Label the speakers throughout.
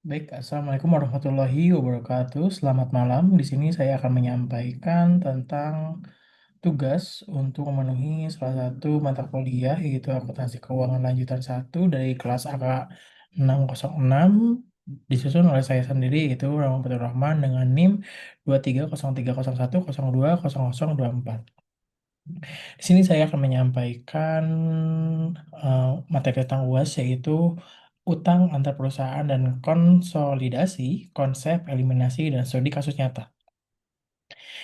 Speaker 1: Baik, Assalamualaikum warahmatullahi wabarakatuh. Selamat malam. Di sini saya akan menyampaikan tentang tugas untuk memenuhi salah satu mata kuliah, yaitu Akuntansi Keuangan Lanjutan 1 dari kelas AK 606, disusun oleh saya sendiri, yaitu Rahman Rahman dengan NIM 2303010202024. Di sini saya akan menyampaikan materi tentang UAS, yaitu utang antar perusahaan dan konsolidasi, konsep, eliminasi, dan studi kasus nyata.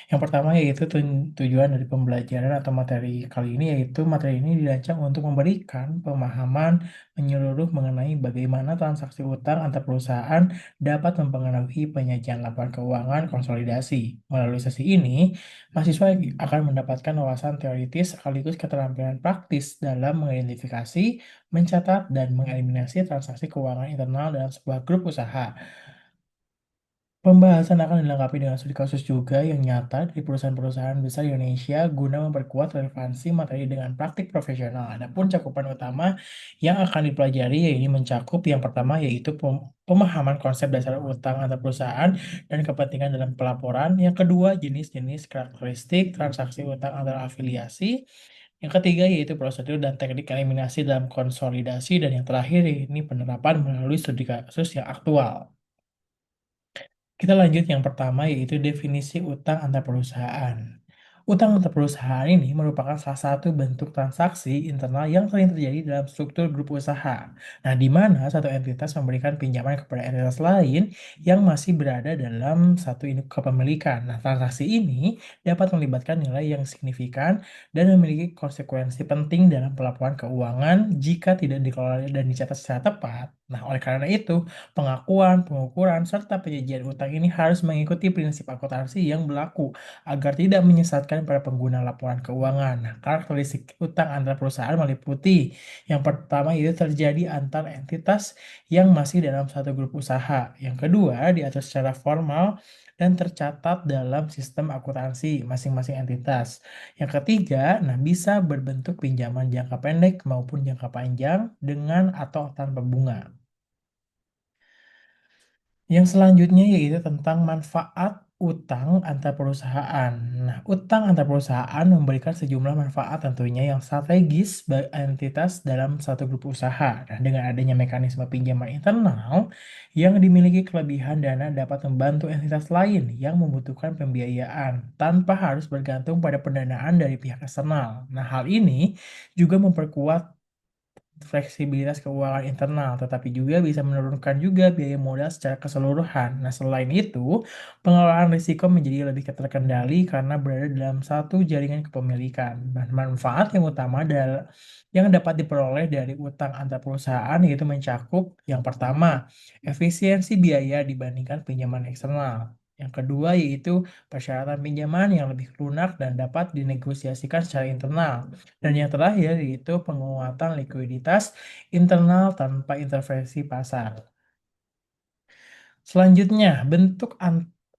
Speaker 1: Yang pertama yaitu tujuan dari pembelajaran atau materi kali ini, yaitu materi ini dirancang untuk memberikan pemahaman menyeluruh mengenai bagaimana transaksi utang antar perusahaan dapat mempengaruhi penyajian laporan keuangan konsolidasi. Melalui sesi ini, mahasiswa akan mendapatkan wawasan teoritis sekaligus keterampilan praktis dalam mengidentifikasi, mencatat, dan mengeliminasi transaksi keuangan internal dalam sebuah grup usaha. Pembahasan akan dilengkapi dengan studi kasus juga yang nyata dari perusahaan-perusahaan besar Indonesia guna memperkuat relevansi materi dengan praktik profesional. Adapun cakupan utama yang akan dipelajari yaitu mencakup yang pertama yaitu pemahaman konsep dasar utang antar perusahaan dan kepentingan dalam pelaporan. Yang kedua, jenis-jenis karakteristik transaksi utang antar afiliasi. Yang ketiga yaitu prosedur dan teknik eliminasi dalam konsolidasi. Dan yang terakhir ini penerapan melalui studi kasus yang aktual. Kita lanjut yang pertama yaitu definisi utang antar perusahaan. Utang antar perusahaan ini merupakan salah satu bentuk transaksi internal yang sering terjadi dalam struktur grup usaha. Nah, di mana satu entitas memberikan pinjaman kepada entitas lain yang masih berada dalam satu induk kepemilikan. Nah, transaksi ini dapat melibatkan nilai yang signifikan dan memiliki konsekuensi penting dalam pelaporan keuangan jika tidak dikelola dan dicatat secara tepat. Nah, oleh karena itu, pengakuan, pengukuran, serta penyajian utang ini harus mengikuti prinsip akuntansi yang berlaku agar tidak menyesatkan para pengguna laporan keuangan. Nah, karakteristik utang antar perusahaan meliputi yang pertama itu terjadi antar entitas yang masih dalam satu grup usaha. Yang kedua, diatur secara formal dan tercatat dalam sistem akuntansi masing-masing entitas. Yang ketiga, nah bisa berbentuk pinjaman jangka pendek maupun jangka panjang dengan atau tanpa bunga. Yang selanjutnya yaitu tentang manfaat utang antar perusahaan. Nah, utang antar perusahaan memberikan sejumlah manfaat tentunya yang strategis bagi entitas dalam satu grup usaha. Nah, dengan adanya mekanisme pinjaman internal yang dimiliki kelebihan dana dapat membantu entitas lain yang membutuhkan pembiayaan tanpa harus bergantung pada pendanaan dari pihak eksternal. Nah, hal ini juga memperkuat fleksibilitas keuangan internal, tetapi juga bisa menurunkan juga biaya modal secara keseluruhan. Nah, selain itu, pengelolaan risiko menjadi lebih terkendali karena berada dalam satu jaringan kepemilikan. Nah, manfaat yang utama adalah yang dapat diperoleh dari utang antar perusahaan yaitu mencakup yang pertama, efisiensi biaya dibandingkan pinjaman eksternal. Yang kedua yaitu persyaratan pinjaman yang lebih lunak dan dapat dinegosiasikan secara internal. Dan yang terakhir yaitu penguatan likuiditas internal tanpa intervensi pasar. Selanjutnya, bentuk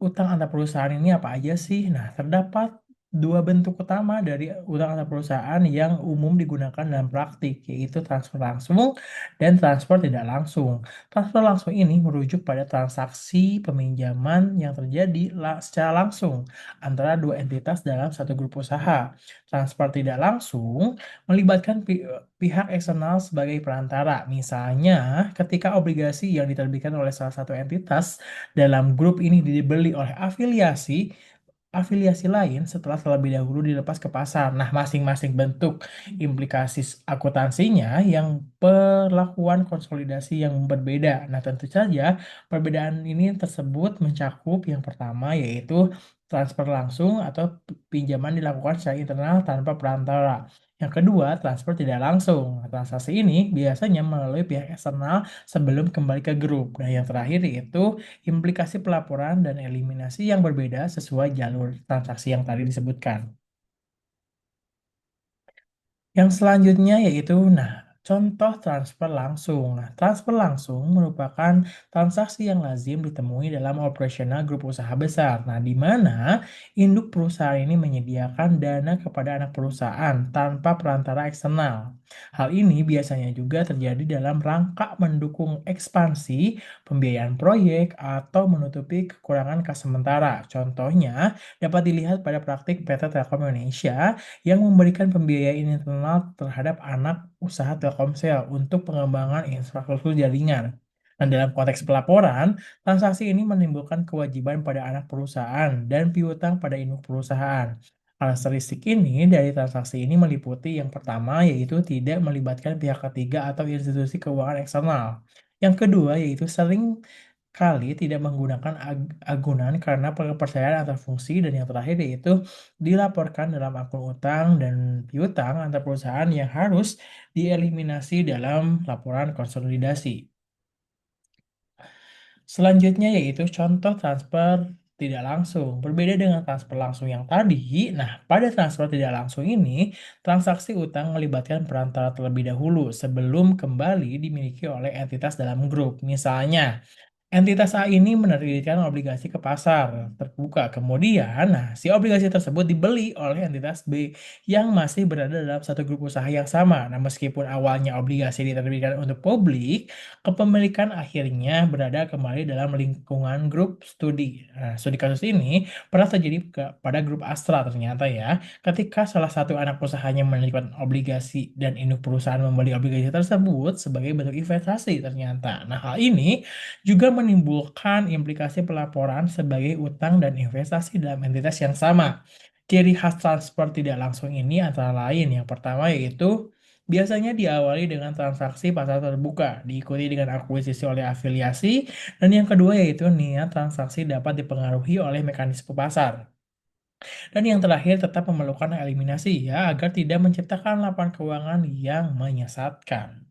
Speaker 1: utang antar perusahaan ini apa aja sih? Nah, terdapat dua bentuk utama dari utang antar perusahaan yang umum digunakan dalam praktik, yaitu transfer langsung dan transfer tidak langsung. Transfer langsung ini merujuk pada transaksi peminjaman yang terjadi secara langsung antara dua entitas dalam satu grup usaha. Transfer tidak langsung melibatkan pihak eksternal sebagai perantara. Misalnya, ketika obligasi yang diterbitkan oleh salah satu entitas dalam grup ini dibeli oleh afiliasi lain setelah terlebih dahulu dilepas ke pasar. Nah, masing-masing bentuk implikasi akuntansinya yang perlakuan konsolidasi yang berbeda. Nah, tentu saja perbedaan ini tersebut mencakup yang pertama yaitu transfer langsung atau pinjaman dilakukan secara internal tanpa perantara. Yang kedua, transfer tidak langsung. Nah, transaksi ini biasanya melalui pihak eksternal sebelum kembali ke grup. Nah, yang terakhir yaitu implikasi pelaporan dan eliminasi yang berbeda sesuai jalur transaksi yang tadi disebutkan. Yang selanjutnya yaitu, nah, Contoh transfer langsung. Nah, transfer langsung merupakan transaksi yang lazim ditemui dalam operasional grup usaha besar. Nah, di mana induk perusahaan ini menyediakan dana kepada anak perusahaan tanpa perantara eksternal. Hal ini biasanya juga terjadi dalam rangka mendukung ekspansi, pembiayaan proyek, atau menutupi kekurangan kas sementara. Contohnya dapat dilihat pada praktik PT Telkom Indonesia yang memberikan pembiayaan internal terhadap anak usaha Telkomsel untuk pengembangan infrastruktur jaringan. Dan dalam konteks pelaporan, transaksi ini menimbulkan kewajiban pada anak perusahaan dan piutang pada induk perusahaan. Karakteristik ini dari transaksi ini meliputi yang pertama yaitu tidak melibatkan pihak ketiga atau institusi keuangan eksternal. Yang kedua yaitu sering kali tidak menggunakan agunan karena kepercayaan antar fungsi, dan yang terakhir yaitu dilaporkan dalam akun utang dan piutang antar perusahaan yang harus dieliminasi dalam laporan konsolidasi. Selanjutnya yaitu contoh transfer tidak langsung. Berbeda dengan transfer langsung yang tadi, nah pada transfer tidak langsung ini, transaksi utang melibatkan perantara terlebih dahulu sebelum kembali dimiliki oleh entitas dalam grup. Misalnya, entitas A ini menerbitkan obligasi ke pasar terbuka. Kemudian, nah, si obligasi tersebut dibeli oleh entitas B yang masih berada dalam satu grup usaha yang sama. Nah, meskipun awalnya obligasi diterbitkan untuk publik, kepemilikan akhirnya berada kembali dalam lingkungan grup studi. Nah, studi kasus ini pernah terjadi pada grup Astra ternyata ya, ketika salah satu anak usahanya menerbitkan obligasi dan induk perusahaan membeli obligasi tersebut sebagai bentuk investasi ternyata. Nah, hal ini juga menimbulkan implikasi pelaporan sebagai utang dan investasi dalam entitas yang sama. Ciri khas transfer tidak langsung ini antara lain yang pertama yaitu biasanya diawali dengan transaksi pasar terbuka, diikuti dengan akuisisi oleh afiliasi, dan yang kedua yaitu niat transaksi dapat dipengaruhi oleh mekanisme pasar. Dan yang terakhir tetap memerlukan eliminasi ya agar tidak menciptakan laporan keuangan yang menyesatkan.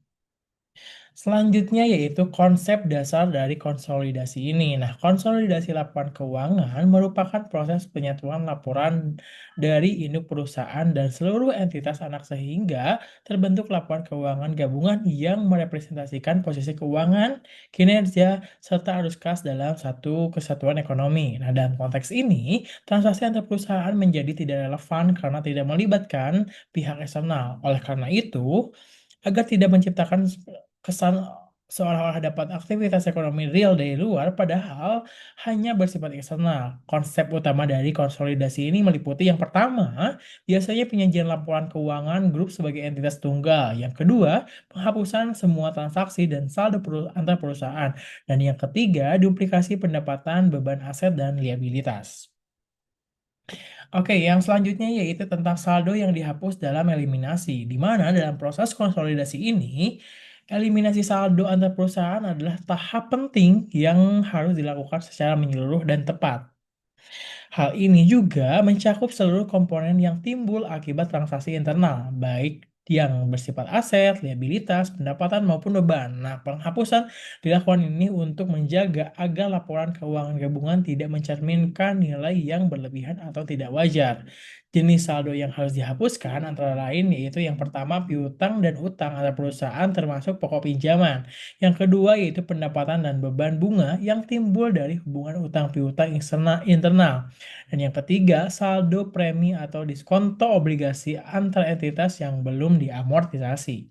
Speaker 1: Selanjutnya yaitu konsep dasar dari konsolidasi ini. Nah, konsolidasi laporan keuangan merupakan proses penyatuan laporan dari induk perusahaan dan seluruh entitas anak sehingga terbentuk laporan keuangan gabungan yang merepresentasikan posisi keuangan, kinerja, serta arus kas dalam satu kesatuan ekonomi. Nah, dalam konteks ini, transaksi antar perusahaan menjadi tidak relevan karena tidak melibatkan pihak eksternal. Oleh karena itu, agar tidak menciptakan kesan seolah-olah dapat aktivitas ekonomi real dari luar, padahal hanya bersifat eksternal. Konsep utama dari konsolidasi ini meliputi yang pertama, biasanya penyajian laporan keuangan grup sebagai entitas tunggal. Yang kedua, penghapusan semua transaksi dan saldo antar perusahaan. Dan yang ketiga, duplikasi pendapatan, beban aset, dan liabilitas. Oke, yang selanjutnya yaitu tentang saldo yang dihapus dalam eliminasi, di mana dalam proses konsolidasi ini, eliminasi saldo antar perusahaan adalah tahap penting yang harus dilakukan secara menyeluruh dan tepat. Hal ini juga mencakup seluruh komponen yang timbul akibat transaksi internal, baik yang bersifat aset, liabilitas, pendapatan maupun beban. Nah, penghapusan dilakukan ini untuk menjaga agar laporan keuangan gabungan tidak mencerminkan nilai yang berlebihan atau tidak wajar. Jenis saldo yang harus dihapuskan antara lain yaitu yang pertama piutang dan utang antar perusahaan termasuk pokok pinjaman. Yang kedua yaitu pendapatan dan beban bunga yang timbul dari hubungan utang piutang internal. Dan yang ketiga, saldo premi atau diskonto obligasi antar entitas yang belum diamortisasi.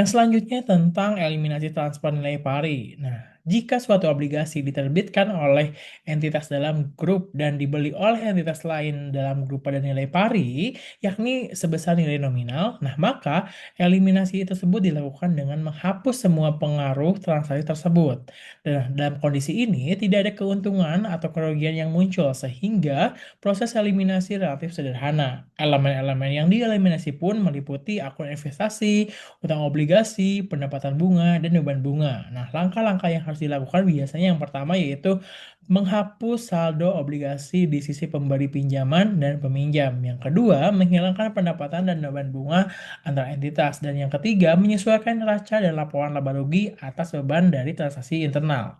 Speaker 1: Yang selanjutnya tentang eliminasi transfer nilai pari. Nah, jika suatu obligasi diterbitkan oleh entitas dalam grup dan dibeli oleh entitas lain dalam grup pada nilai pari, yakni sebesar nilai nominal, nah maka eliminasi tersebut dilakukan dengan menghapus semua pengaruh transaksi tersebut. Dan dalam kondisi ini tidak ada keuntungan atau kerugian yang muncul sehingga proses eliminasi relatif sederhana. Elemen-elemen yang dieliminasi pun meliputi akun investasi, utang obligasi, pendapatan bunga, dan beban bunga. Nah, langkah-langkah yang harus dilakukan biasanya yang pertama yaitu menghapus saldo obligasi di sisi pemberi pinjaman dan peminjam. Yang kedua, menghilangkan pendapatan dan beban bunga antar entitas. Dan yang ketiga, menyesuaikan neraca dan laporan laba rugi atas beban dari transaksi internal.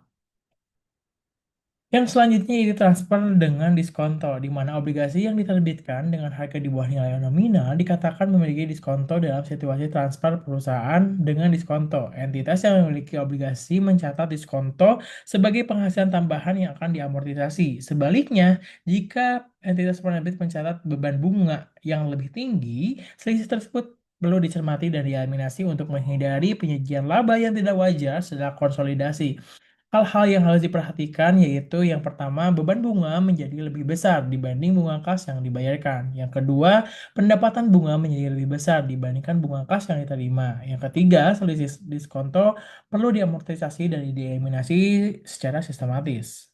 Speaker 1: Yang selanjutnya yaitu transfer dengan diskonto, di mana obligasi yang diterbitkan dengan harga di bawah nilai nominal dikatakan memiliki diskonto dalam situasi transfer perusahaan dengan diskonto. Entitas yang memiliki obligasi mencatat diskonto sebagai penghasilan tambahan yang akan diamortisasi. Sebaliknya, jika entitas penerbit mencatat beban bunga yang lebih tinggi, selisih tersebut perlu dicermati dan dieliminasi untuk menghindari penyajian laba yang tidak wajar setelah konsolidasi. Hal-hal yang harus diperhatikan yaitu yang pertama, beban bunga menjadi lebih besar dibanding bunga kas yang dibayarkan. Yang kedua, pendapatan bunga menjadi lebih besar dibandingkan bunga kas yang diterima. Yang ketiga, selisih diskonto perlu diamortisasi dan dieliminasi secara sistematis.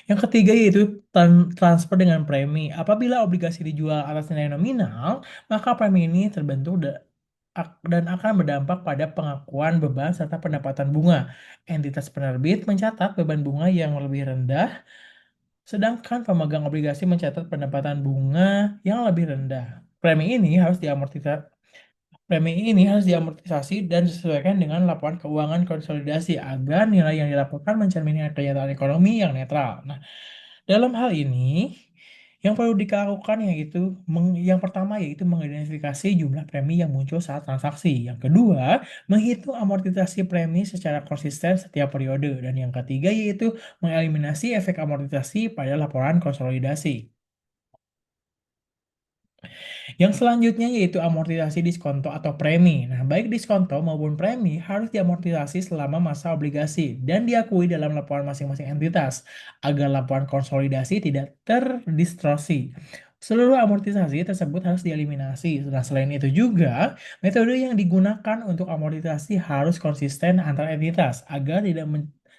Speaker 1: Yang ketiga yaitu transfer dengan premi. Apabila obligasi dijual atas nilai nominal, maka premi ini terbentuk dan akan berdampak pada pengakuan beban serta pendapatan bunga. Entitas penerbit mencatat beban bunga yang lebih rendah, sedangkan pemegang obligasi mencatat pendapatan bunga yang lebih rendah. Premi ini harus diamortisasi. Premi ini harus diamortisasi dan disesuaikan dengan laporan keuangan konsolidasi agar nilai yang dilaporkan mencerminkan kenyataan ekonomi yang netral. Nah, dalam hal ini, yang perlu dilakukan yaitu yang pertama yaitu mengidentifikasi jumlah premi yang muncul saat transaksi. Yang kedua, menghitung amortisasi premi secara konsisten setiap periode. Dan yang ketiga yaitu mengeliminasi efek amortisasi pada laporan konsolidasi. Yang selanjutnya yaitu amortisasi diskonto atau premi. Nah, baik diskonto maupun premi harus diamortisasi selama masa obligasi dan diakui dalam laporan masing-masing entitas agar laporan konsolidasi tidak terdistorsi. Seluruh amortisasi tersebut harus dieliminasi. Nah, selain itu juga, metode yang digunakan untuk amortisasi harus konsisten antar entitas agar tidak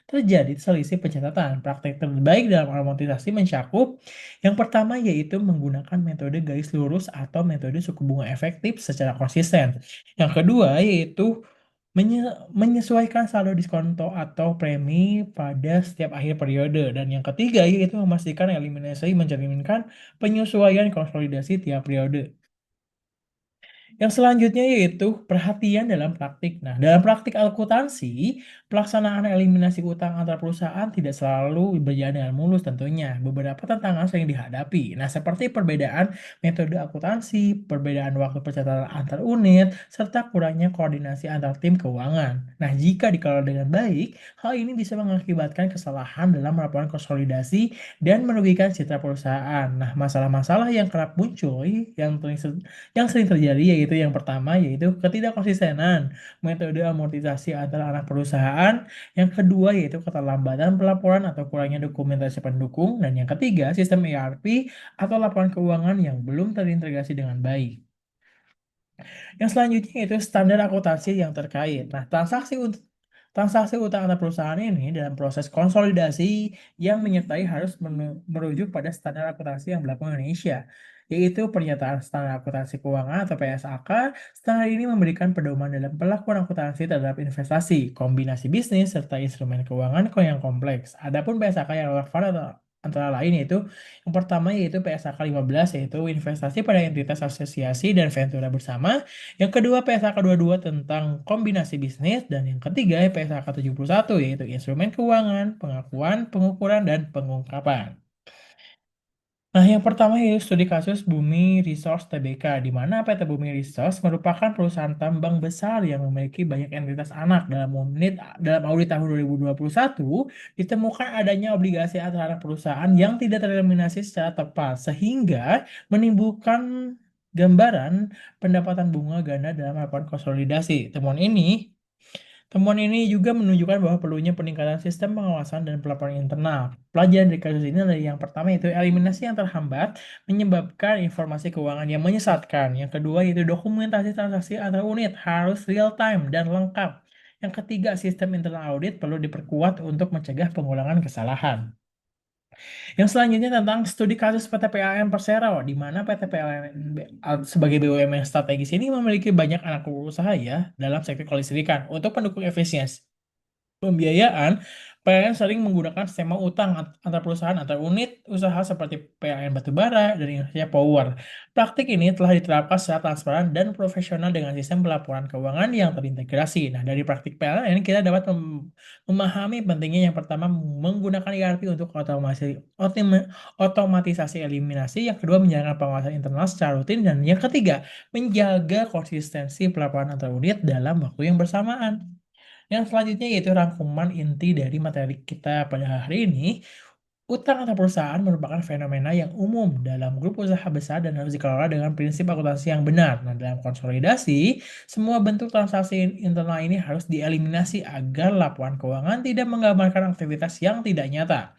Speaker 1: terjadi selisih pencatatan. Praktek terbaik dalam amortisasi mencakup yang pertama yaitu menggunakan metode garis lurus atau metode suku bunga efektif secara konsisten. Yang kedua yaitu menyesuaikan saldo diskonto atau premi pada setiap akhir periode. Dan yang ketiga yaitu memastikan eliminasi mencerminkan penyesuaian konsolidasi tiap periode. Yang selanjutnya yaitu perhatian dalam praktik. Nah, dalam praktik akuntansi, pelaksanaan eliminasi utang antar perusahaan tidak selalu berjalan dengan mulus tentunya. Beberapa tantangan sering dihadapi. Nah, seperti perbedaan metode akuntansi, perbedaan waktu pencatatan antar unit, serta kurangnya koordinasi antar tim keuangan. Nah, jika dikelola dengan baik, hal ini bisa mengakibatkan kesalahan dalam laporan konsolidasi dan merugikan citra perusahaan. Nah, masalah-masalah yang kerap muncul yang sering terjadi yaitu yang pertama yaitu ketidakkonsistenan metode amortisasi antara anak perusahaan, yang kedua yaitu keterlambatan pelaporan atau kurangnya dokumentasi pendukung, dan yang ketiga sistem ERP atau laporan keuangan yang belum terintegrasi dengan baik. Yang selanjutnya itu standar akuntansi yang terkait. Nah, transaksi utang antar perusahaan ini dalam proses konsolidasi yang menyertai harus merujuk pada standar akuntansi yang berlaku di Indonesia, yaitu Pernyataan Standar Akuntansi Keuangan atau PSAK. Standar ini memberikan pedoman dalam pelakuan akuntansi terhadap investasi, kombinasi bisnis, serta instrumen keuangan yang kompleks. Adapun PSAK yang relevan atau antara lain yaitu yang pertama yaitu PSAK 15 yaitu investasi pada entitas asosiasi dan ventura bersama, yang kedua PSAK 22 tentang kombinasi bisnis, dan yang ketiga PSAK 71 yaitu instrumen keuangan, pengakuan, pengukuran, dan pengungkapan. Nah, yang pertama yaitu studi kasus Bumi Resource Tbk, di mana PT Bumi Resource merupakan perusahaan tambang besar yang memiliki banyak entitas anak. Dalam audit tahun 2021, ditemukan adanya obligasi antara anak perusahaan yang tidak tereliminasi secara tepat, sehingga menimbulkan gambaran pendapatan bunga ganda dalam laporan konsolidasi. Temuan ini juga menunjukkan bahwa perlunya peningkatan sistem pengawasan dan pelaporan internal. Pelajaran dari kasus ini adalah yang pertama yaitu eliminasi yang terhambat menyebabkan informasi keuangan yang menyesatkan. Yang kedua yaitu dokumentasi transaksi antar unit harus real time dan lengkap. Yang ketiga, sistem internal audit perlu diperkuat untuk mencegah pengulangan kesalahan. Yang selanjutnya tentang studi kasus PT PLN Persero, di mana PT PLN sebagai BUMN strategis ini memiliki banyak anak usaha ya dalam sektor kelistrikan untuk pendukung efisiensi pembiayaan. PLN sering menggunakan skema utang antar perusahaan antar unit usaha seperti PLN Batubara dan Indonesia Power. Praktik ini telah diterapkan secara transparan dan profesional dengan sistem pelaporan keuangan yang terintegrasi. Nah, dari praktik PLN kita dapat memahami pentingnya yang pertama menggunakan ERP untuk otomatisasi eliminasi, yang kedua menjalankan pengawasan internal secara rutin, dan yang ketiga menjaga konsistensi pelaporan antar unit dalam waktu yang bersamaan. Yang selanjutnya yaitu rangkuman inti dari materi kita pada hari ini. Utang antar perusahaan merupakan fenomena yang umum dalam grup usaha besar dan harus dikelola dengan prinsip akuntansi yang benar. Nah, dalam konsolidasi, semua bentuk transaksi internal ini harus dieliminasi agar laporan keuangan tidak menggambarkan aktivitas yang tidak nyata.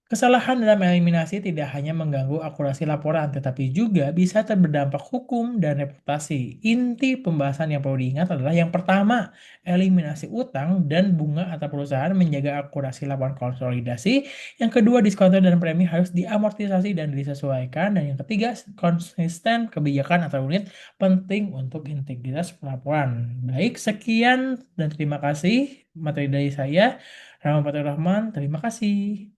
Speaker 1: Kesalahan dalam eliminasi tidak hanya mengganggu akurasi laporan, tetapi juga bisa berdampak hukum dan reputasi. Inti pembahasan yang perlu diingat adalah yang pertama, eliminasi utang dan bunga atau perusahaan menjaga akurasi laporan konsolidasi. Yang kedua, diskonto dan premi harus diamortisasi dan disesuaikan. Dan yang ketiga, konsisten kebijakan atau unit penting untuk integritas pelaporan. Baik, sekian dan terima kasih materi dari saya. Rahman Fathur Rahman, terima kasih.